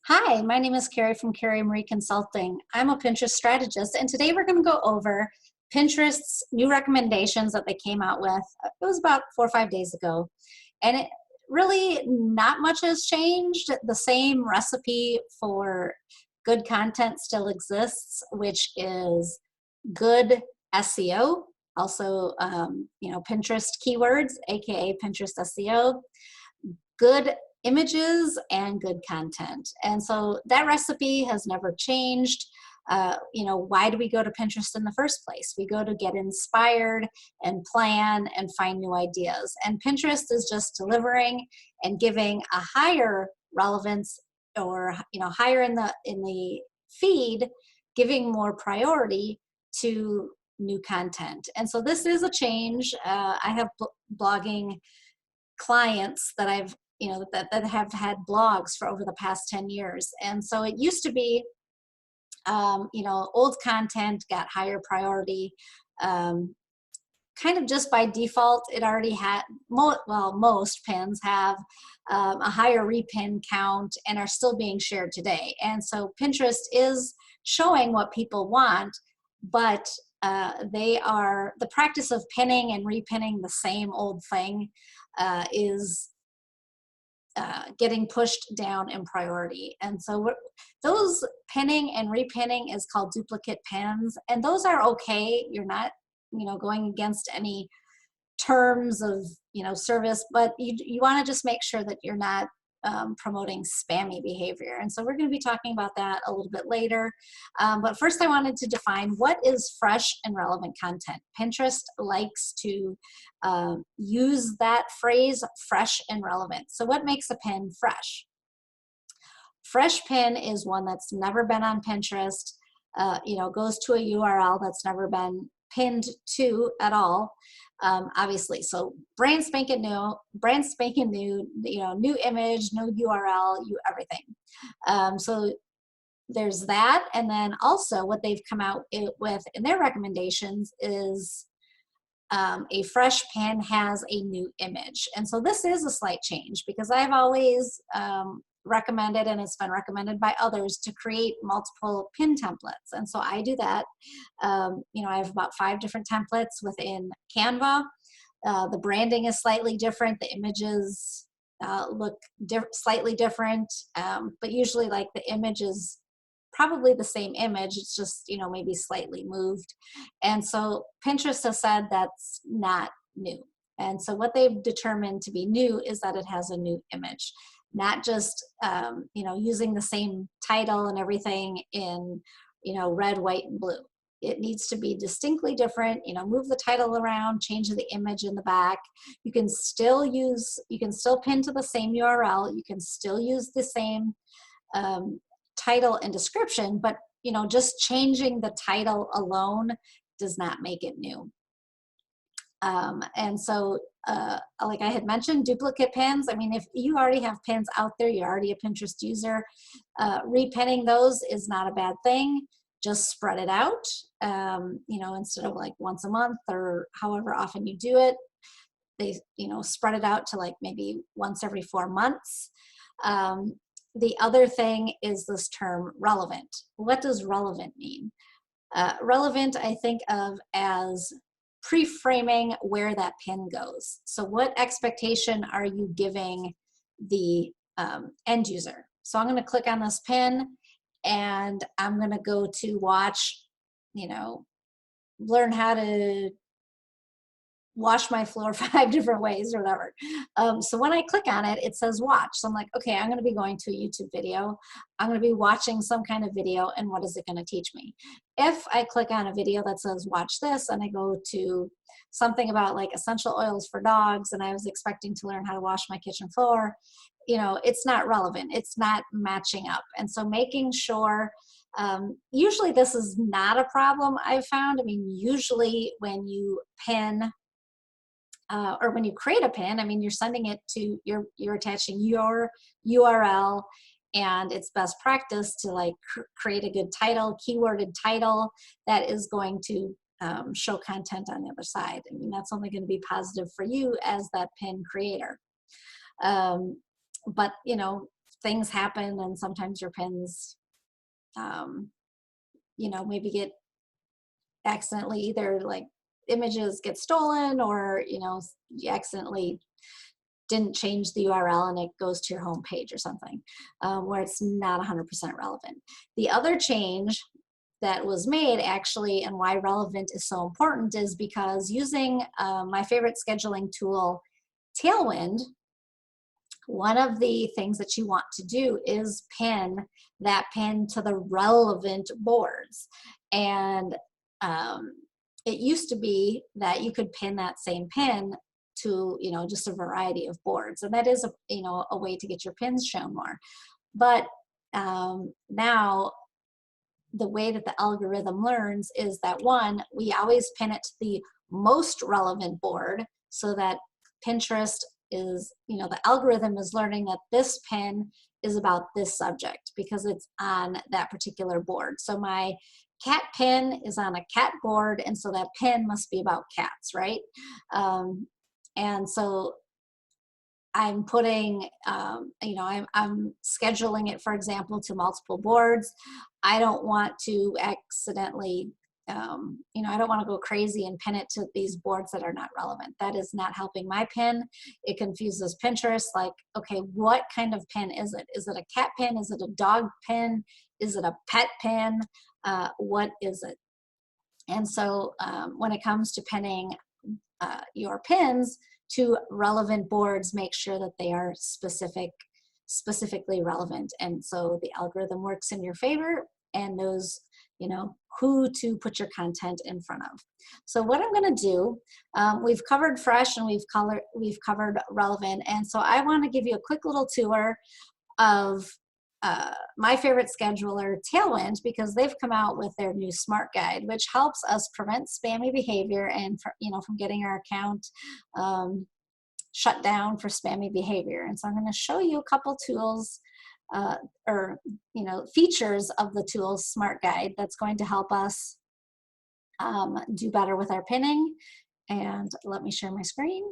Hi, my name is Carrie from Carrie Marie Consulting. I'm a Pinterest strategist, and today we're going to go over Pinterest's new recommendations that they came out with. It was about 4 or 5 days ago, and it really not much has changed. The same recipe for good content still exists, which is good SEO, also Pinterest keywords, aka Pinterest SEO, good images and good content. And so that recipe has never changed. Why do we go to Pinterest in the first place? We go to get inspired and plan and find new ideas. And Pinterest is just delivering and giving a higher relevance, or higher in the feed, giving more priority to new content. And so this is a change. I have blogging clients that I've that have had blogs for over the past 10 years. And so it used to be old content got higher priority, kind of just by default. It already had most pins have a higher repin count and are still being shared today. And so Pinterest is showing what people want, but the practice of pinning and repinning the same old thing is getting pushed down in priority. And so those pinning and repinning is called duplicate pins, and those are okay. You're not going against any terms of service, but you want to just make sure that you're not promoting spammy behavior. And so we're going to be talking about that a little bit later. But first I wanted to define what is fresh and relevant content. Pinterest likes to use that phrase, fresh and relevant. So what makes a pin fresh? Fresh pin is one that's never been on Pinterest, goes to a URL that's never been pinned to at all. Obviously, so brand spanking new, new image, no URL, everything. So there's that. And then also what they've come out with in their recommendations is a fresh pin has a new image. And so this is a slight change, because I've always recommended, and it's been recommended by others, to create multiple pin templates. And so I do that. I have about 5 different templates within Canva. The branding is slightly different. The images look slightly different, but usually like the image is probably the same image. It's just, maybe slightly moved. And so Pinterest has said that's not new. And so what they've determined to be new is that it has a new image. Not just using the same title and everything in red, white, and blue. It needs to be distinctly different. Move the title around, change the image in the back. You can still pin to the same URL. You can still use the same title and description, but just changing the title alone does not make it new. And so like I had mentioned, duplicate pins. I mean, if you already have pins out there, you're already a Pinterest user, repinning those is not a bad thing. Just spread it out, instead of like once a month or however often you do it. They, spread it out to like maybe once every 4 months. The other thing is this term relevant. What does relevant mean? Relevant, I think of as pre-framing where that pin goes. So what expectation are you giving the end user? So I'm going to click on this pin, and I'm going to go to watch, learn how to wash my floor 5 different ways or whatever. So when I click on it, it says watch. So I'm like, okay, I'm going to be going to a YouTube video. I'm going to be watching some kind of video, and what is it going to teach me? If I click on a video that says watch this, and I go to something about like essential oils for dogs, and I was expecting to learn how to wash my kitchen floor, it's not relevant. It's not matching up. And so making sure, usually this is not a problem I've found. I mean, usually when you pin, or when you create a pin, I mean, you're sending it to you're attaching your URL, and it's best practice to like create a good title, keyworded title that is going to show content on the other side. I mean, that's only going to be positive for you as that pin creator. But things happen, and sometimes your pins, you know, maybe get accidentally, either like images get stolen, or you know, you accidentally didn't change the URL and it goes to your home page or something, where it's not 100% relevant. The other change that was made actually, and why relevant is so important, is because using my favorite scheduling tool, Tailwind, one of the things that you want to do is pin that pin to the relevant boards. And it used to be that you could pin that same pin to, you know, just a variety of boards, and that is a, you know, a way to get your pins shown more. But now the way that the algorithm learns is that, one, we always pin it to the most relevant board, so that Pinterest is, you know, the algorithm is learning that this pin is about this subject because it's on that particular board. So my cat pin is on a cat board, and so that pin must be about cats, right? And so I'm putting, you know, I'm scheduling it, for example, to multiple boards. I don't want to accidentally, you know, I don't want to go crazy and pin it to these boards that are not relevant. That is not helping my pin. It confuses Pinterest. Like, okay, what kind of pin is it? Is it a cat pin? Is it a dog pin? Is it a pet pin? What is it? And so when it comes to pinning your pins to relevant boards, make sure that they are specifically relevant. And so the algorithm works in your favor and knows, you know, who to put your content in front of. So what I'm going to do, we've covered fresh and we've covered relevant. And so I want to give you a quick little tour of my favorite scheduler, Tailwind, because they've come out with their new SmartGuide, which helps us prevent spammy behavior and, you know, from getting our account shut down for spammy behavior. And so I'm going to show you a couple tools or, you know, features of the tool SmartGuide that's going to help us do better with our pinning. And let me share my screen.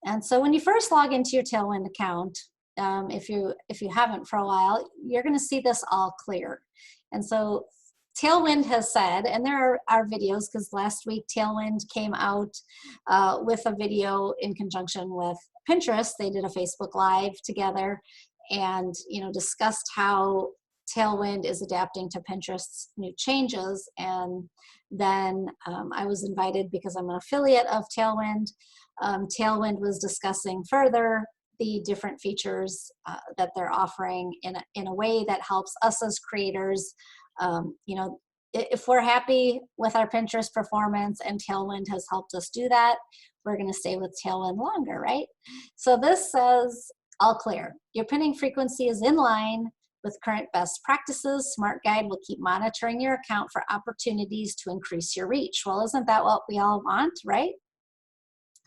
And so when you first log into your Tailwind account, if you haven't for a while, you're going to see this all clear. And so Tailwind has said, and there are videos, because last week Tailwind came out with a video in conjunction with Pinterest. They did a Facebook Live together and, you know, discussed how Tailwind is adapting to Pinterest's new changes. And then I was invited, because I'm an affiliate of Tailwind. Tailwind was discussing further the different features that they're offering in a way that helps us as creators. You know, if we're happy with our Pinterest performance and Tailwind has helped us do that, we're going to stay with Tailwind longer, right? So this says, all clear. Your pinning frequency is in line with current best practices. SmartGuide will keep monitoring your account for opportunities to increase your reach. Well, isn't that what we all want, right?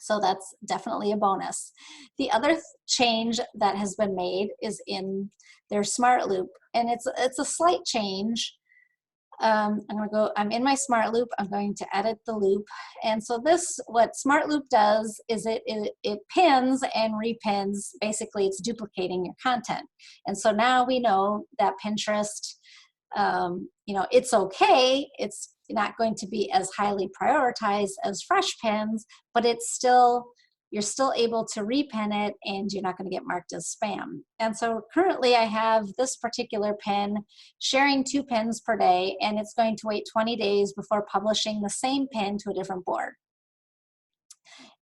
So that's definitely a bonus. The other change that has been made is in their Smart Loop, and it's a slight change. I'm in my Smart Loop. I'm going to edit the loop. And so what Smart Loop does is it pins and repins. Basically, it's duplicating your content. And so now we know that Pinterest, you know, it's okay. It's not going to be as highly prioritized as fresh pins, but you're still able to repin it, and you're not going to get marked as spam. And so currently I have this particular pin sharing 2 pins per day, and it's going to wait 20 days before publishing the same pin to a different board.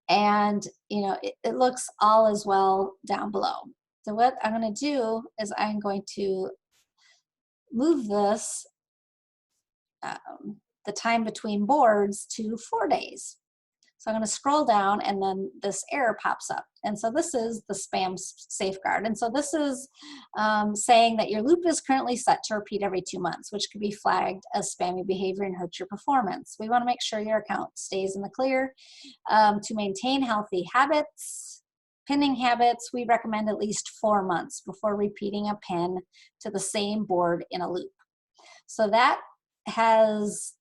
And, you know, it looks all as well down below. So what I'm going to do is I'm going to move this, the time between boards, to 4 days. So I'm going to scroll down, and then this error pops up. And so this is the spam safeguard. And so this is saying that your loop is currently set to repeat every 2 months, which could be flagged as spammy behavior and hurt your performance. We want to make sure your account stays in the clear. To maintain healthy habits, pinning habits, we recommend at least 4 months before repeating a pin to the same board in a loop. So that has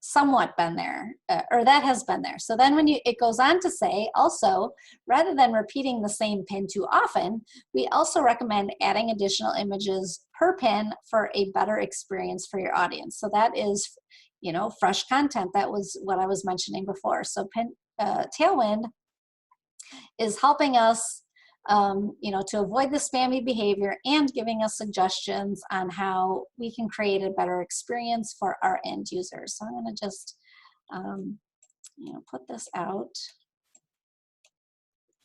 somewhat been there, or that has been there. So then when it goes on to say also, rather than repeating the same pin too often, we also recommend adding additional images per pin for a better experience for your audience. So that is, you know, fresh content. That was what I was mentioning before. So Tailwind is helping us, you know, to avoid the spammy behavior and giving us suggestions on how we can create a better experience for our end users. So I'm going to just, you know, put this out,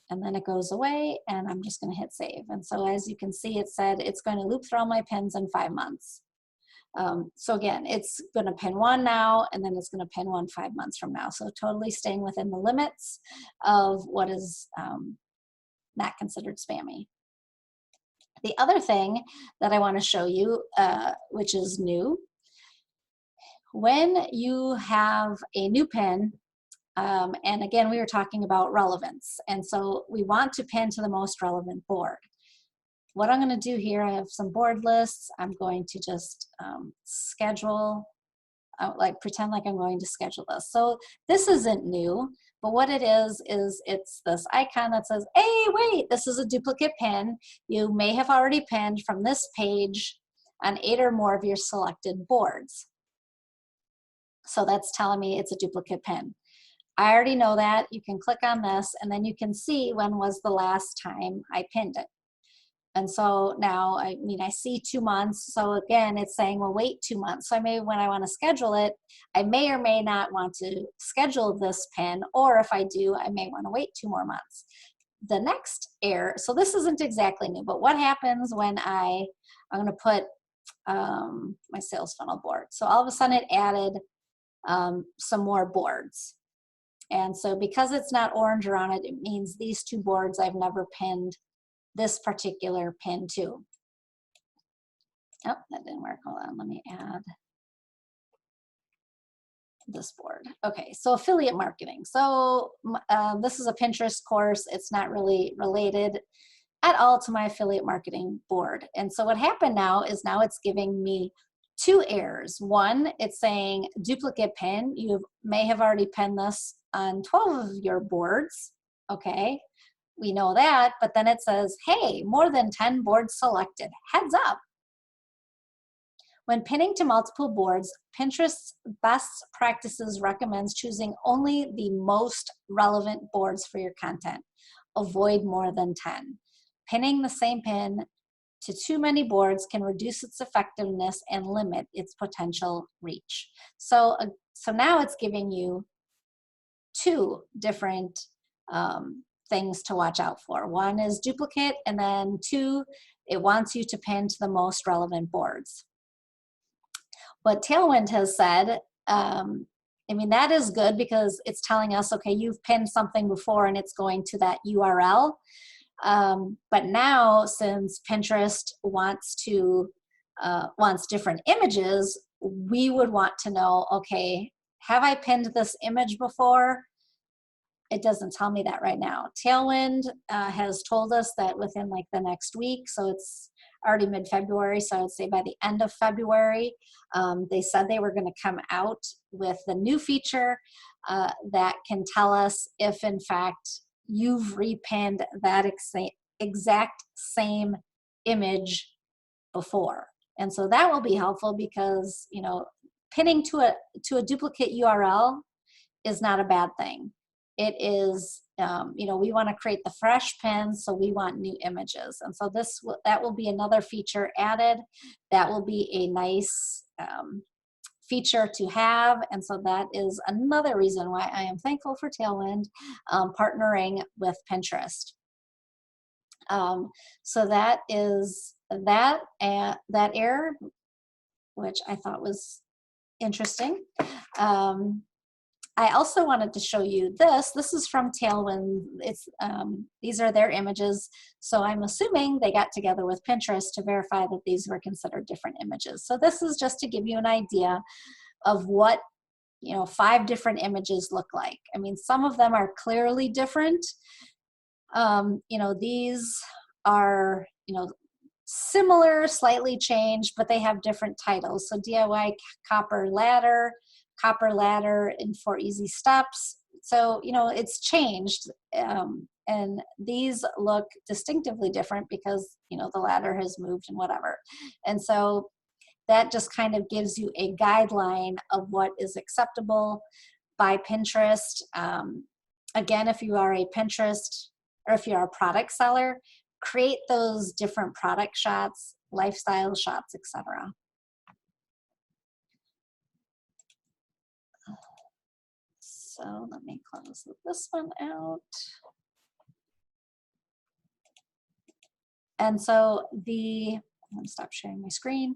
and then it goes away, and I'm just going to hit save. And so as you can see, it said it's going to loop through all my pins in 5 months. So again, it's going to pin one now, and then it's going to pin one 5 months from now. So totally staying within the limits of what is not considered spammy. The other thing that I want to show you, which is new, when you have a new pin, and again, we were talking about relevance, and so we want to pin to the most relevant board. What I'm going to do here, I have some board lists. I'm going to just schedule, like pretend like I'm going to schedule this. So this isn't new, but what it is it's this icon that says, hey, wait, this is a duplicate pin. You may have already pinned from this page on 8 or more of your selected boards. So that's telling me it's a duplicate pin. I already know that. You can click on this, and then you can see when was the last time I pinned it. And so now, I mean, I see 2 months. So again, it's saying, well, wait 2 months. So when I want to schedule it, I may or may not want to schedule this pin, or if I do, I may want to wait 2 more months. The next error, so this isn't exactly new, but what happens when I'm going to put my sales funnel board. So all of a sudden it added some more boards. And so because it's not orange around it, it means these 2 boards I've never pinned this particular pin to. Oh, that didn't work. Hold on, let me add this board. Okay, so affiliate marketing. So this is a Pinterest course. It's not really related at all to my affiliate marketing board. And so what happened now is now it's giving me 2 errors. One, it's saying duplicate pin. You may have already pinned this on 12 of your boards. Okay, we know that, but then it says, hey, more than 10 boards selected. Heads up. When pinning to multiple boards, Pinterest's best practices recommends choosing only the most relevant boards for your content. Avoid more than 10. Pinning the same pin to too many boards can reduce its effectiveness and limit its potential reach. So now it's giving you 2 different things to watch out for. One is duplicate, and then 2, it wants you to pin to the most relevant boards. What Tailwind has said, I mean, that is good because it's telling us, okay, you've pinned something before and it's going to that URL. But now, since Pinterest wants different images, we would want to know, okay, have I pinned this image before? It doesn't tell me that right now. Tailwind has told us that within like the next week, so it's already mid-February, so I would say by the end of February, they said they were going to come out with the new feature that can tell us if in fact you've repinned that exact same image before. And so that will be helpful because, you know, pinning to a duplicate URL is not a bad thing. It is, you know, we want to create the fresh pins, so we want new images. And so that will be another feature added. That will be a nice feature to have. And so that is another reason why I am thankful for Tailwind partnering with Pinterest. So that is that error, which I thought was interesting. I also wanted to show you this. This is from Tailwind. These are their images. So I'm assuming they got together with Pinterest to verify that these were considered different images. So this is just to give you an idea of what, you know, 5 different images look like. I mean, some of them are clearly different. You know, these are, you know, similar, slightly changed, but they have different titles. So DIY copper ladder, copper ladder in 4 easy steps. So, you know, it's changed. And these look distinctively different because, you know, the ladder has moved and whatever. And so that just kind of gives you a guideline of what is acceptable by Pinterest. Again, if you are a Pinterest or if you're a product seller, create those different product shots, lifestyle shots, etc. So let me close this one out. And so I'm going to stop sharing my screen.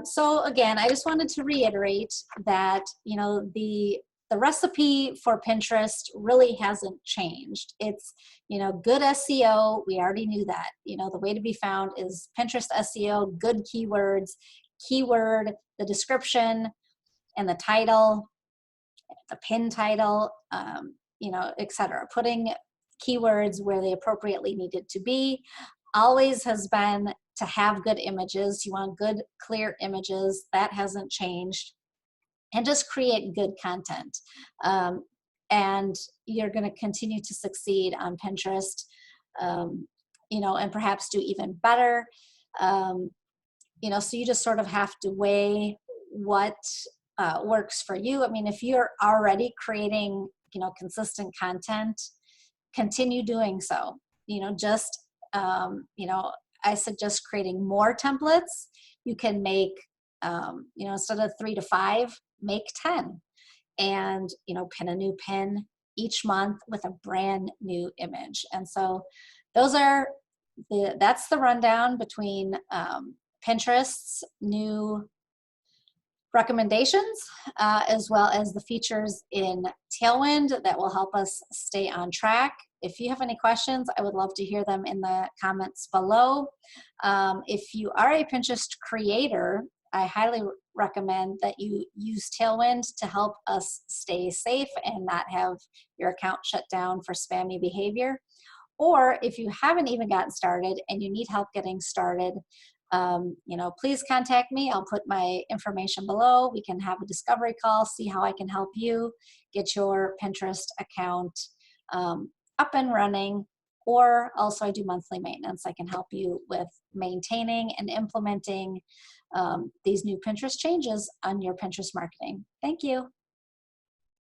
So again, I just wanted to reiterate that, you know, the recipe for Pinterest really hasn't changed. It's, you know, good SEO. We already knew that. You know, the way to be found is Pinterest SEO, good keywords, keyword, the description, and the title, the pin title, you know, etc. Putting keywords where they appropriately needed to be always has been to have good images. You want good, clear images. That hasn't changed. And just create good content. And you're going to continue to succeed on Pinterest, you know, and perhaps do even better. You know, so you just sort of have to weigh what works for you. I mean, if you're already creating, you know, consistent content, continue doing so. You know, just, you know, I suggest creating more templates. You can make, you know, instead of 3 to 5, make 10, and, you know, pin a new pin each month with a brand new image. And so those are that's the rundown between Pinterest's new recommendations, as well as the features in Tailwind that will help us stay on track. If you have any questions, I would love to hear them in the comments below. If you are a Pinterest creator, I highly recommend that you use Tailwind to help us stay safe and not have your account shut down for spammy behavior. Or if you haven't even gotten started and you need help getting started, you know, please contact me. I'll put my information below. We can have a discovery call, see how I can help you get your Pinterest account up and running. Or also I do monthly maintenance. I can help you with maintaining and implementing these new Pinterest changes on your Pinterest marketing. Thank you.